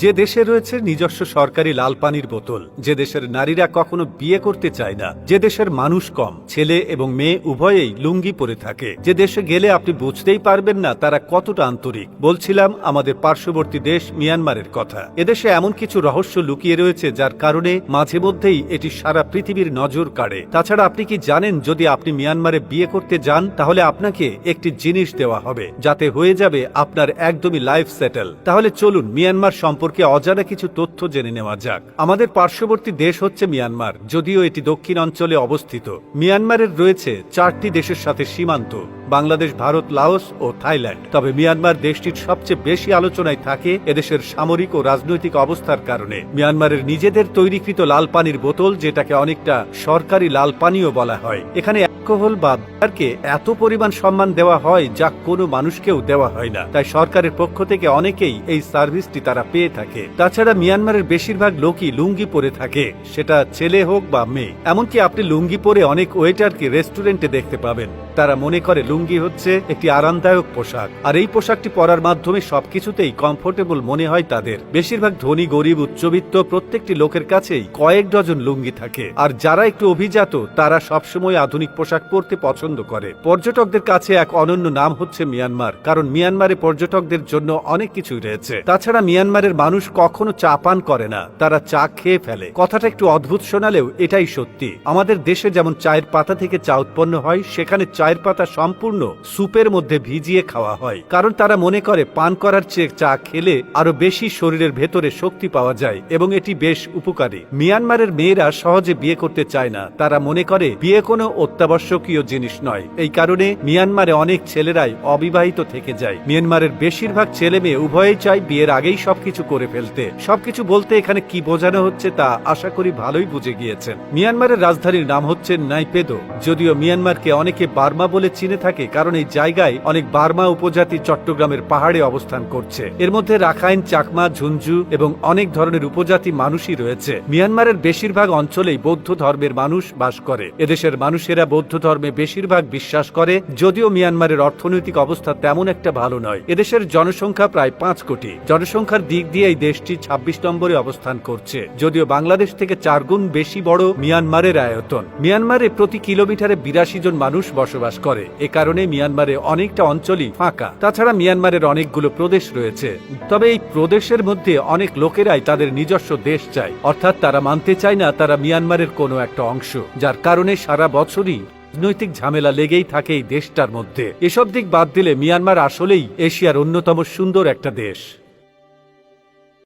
যে দেশে রয়েছে নিজস্ব সরকারি লাল পানির বোতল, যে দেশের নারীরা কখনো বিয়ে করতে চায় না, যে দেশের মানুষ কম, ছেলে এবং মেয়ে উভয়েই লুঙ্গি পরে থাকে, যে দেশে গেলে আপনি বুঝতেই পারবেন না তারা কতটা আন্তরিক। বলছিলাম আমাদের পার্শ্ববর্তী দেশ মিয়ানমারের কথা। এদেশে এমন কিছু রহস্য লুকিয়ে রয়েছে যার কারণে মাঝে মধ্যেই এটি সারা পৃথিবীর নজর কাড়ে। তাছাড়া আপনি কি জানেন, যদি আপনি মিয়ানমারে বিয়ে করতে যান তাহলে আপনাকে একটি জিনিস দেওয়া হবে, যাতে হয়ে যাবে আপনার একদমই লাইফ সেটেল। তাহলে চলুন মিয়ানমার সম্পর্কে অজানা কিছু তথ্য জেনে নেওয়া যাক। আমাদের পার্শ্ববর্তী দেশ হচ্ছে মিয়ানমার, যদিও এটি দক্ষিণ অঞ্চলে অবস্থিত। মিয়ানমারের রয়েছে 4টি দেশের সাথে সীমান্ত: বাংলাদেশ, ভারত, লাওস ও থাইল্যান্ড। তবে মিয়ানমার দেশটির সবচেয়ে বেশি আলোচনায় থাকে এদেশের সামরিক ও রাজনৈতিক অবস্থার কারণে। মিয়ানমারের নিজেদের তৈরিকৃত লাল পানির বোতল, যেটাকে অনেকটা সরকারি লাল পানিও বলা হয়, এখানে অ্যালকোহল বা বিয়ারকে এত পরিমাণ সম্মান দেওয়া হয় যা কোনো মানুষকেও দেওয়া হয় না। তাই সরকারের পক্ষ থেকে অনেকেই এই সার্ভিসটি তারা পেয়ে থাকে। তাছাড়া মিয়ানমারের বেশিরভাগ লোকই লুঙ্গি পরে থাকে, সেটা ছেলে হোক বা মেয়ে। এমনকি আপনি লুঙ্গি পরে অনেক ওয়েটারকে রেস্টুরেন্টে দেখতে পাবেন। তারা মনে করে লুঙ্গি হচ্ছে একটি আরামদায়ক পোশাক, আর এই পোশাকটি পরার মাধ্যমে সবকিছুতেই কমফোর্টেবল মনে হয় তাদের। বেশিরভাগ ধনী, গরিব, উচ্চবিত্ত প্রত্যেকটি লোকের কাছেই কয়েক ডজন লুঙ্গি থাকে। আর যারা একটু অভিজাত তারা সবসময় আধুনিক পোশাক পরতে পছন্দ করে। পর্যটকদের কাছে এক অনন্য নাম হচ্ছে মিয়ানমার, কারণ মিয়ানমারে পর্যটকদের জন্য অনেক কিছুই রয়েছে। তাছাড়া মিয়ানমারের মানুষ কখনো চা পান করে না, তারা চা খেয়ে ফেলে। কথাটা একটু অদ্ভুত শোনালেও এটাই সত্যি। আমাদের দেশে যেমন চায়ের পাতা থেকে চা উৎপন্ন হয়, সেখানে চায়ের পাতা সম্পূর্ণ সুপের মধ্যে ভিজিয়ে খাওয়া হয়, কারণ তারা মনে করে পান করার চেয়ে চা খেলে আরো বেশি শরীরের ভেতরে শক্তি পাওয়া যায় এবং এটি বেশ উপকারী। মিয়ানমারের মেয়েরা সহজে বিয়ে করতে চায় না, তারা মনে করে বিয়ে কোনো অত্যাবশ্যকীয় জিনিস নয়। এই কারণে মিয়ানমারে অনেক ছেলেরাই অবিবাহিত থেকে যায়। মিয়ানমারের বেশিরভাগ ছেলে মেয়ে উভয়েই চায় বিয়ের আগেই সবকিছু করে ফেলতে। সবকিছু বলতে এখানে কি বোঝানো হচ্ছে তা আশা করি ভালোই বুঝে গিয়েছেন। মিয়ানমারের রাজধানীর নাম হচ্ছে নাইপেদো। যদিও মিয়ানমারকে অনেকে বার্মা বলে চিনে থাকে, কারণ এই জায়গায় অনেক বার্মা উপজাতি চট্টগ্রামের পাহাড়ে অবস্থান করছে। এর মধ্যে রাখাইন, চাকমা, ঝুনঝু এবং অনেক ধরনের উপজাতি মানুষই রয়েছে। মিয়ানমারের বেশিরভাগ অঞ্চলেই বৌদ্ধ ধর্মের মানুষ বাস করে। এদেশের মানুষেরা বৌদ্ধ ধর্মে বেশিরভাগ বিশ্বাস করে, যদিও মিয়ানমারের অর্থনৈতিক অবস্থা তেমন একটা ভালো নয়। এদেশের জনসংখ্যা প্রায় 5 কোটি। জনসংখ্যার দিক দিয়ে এই দেশটি 26 নম্বরে অবস্থান করছে, যদিও বাংলাদেশ থেকে 4 গুণ বেশি বড় মিয়ানমারের আয়তন। মিয়ানমারে প্রতি কিলোমিটারে 82 জন মানুষ বসবাস করে। এ কারণে মিয়ানমারে অনেকটা অঞ্চলই ফাঁকা। তাছাড়া মিয়ানমারের অনেকগুলো প্রদেশ রয়েছে, তবে এই প্রদেশের মধ্যে অনেক লোকেরাই তাদের নিজস্ব দেশ চায়, অর্থাৎ তারা মানতে চায় না তারা মিয়ানমারের কোনো একটা অংশ, যার কারণে সারা বছরই রাজনৈতিক ঝামেলা লেগেই থাকে এই দেশটার মধ্যে। এসব দিক বাদ দিলে মিয়ানমার আসলেই এশিয়ার অন্যতম সুন্দর একটা দেশ।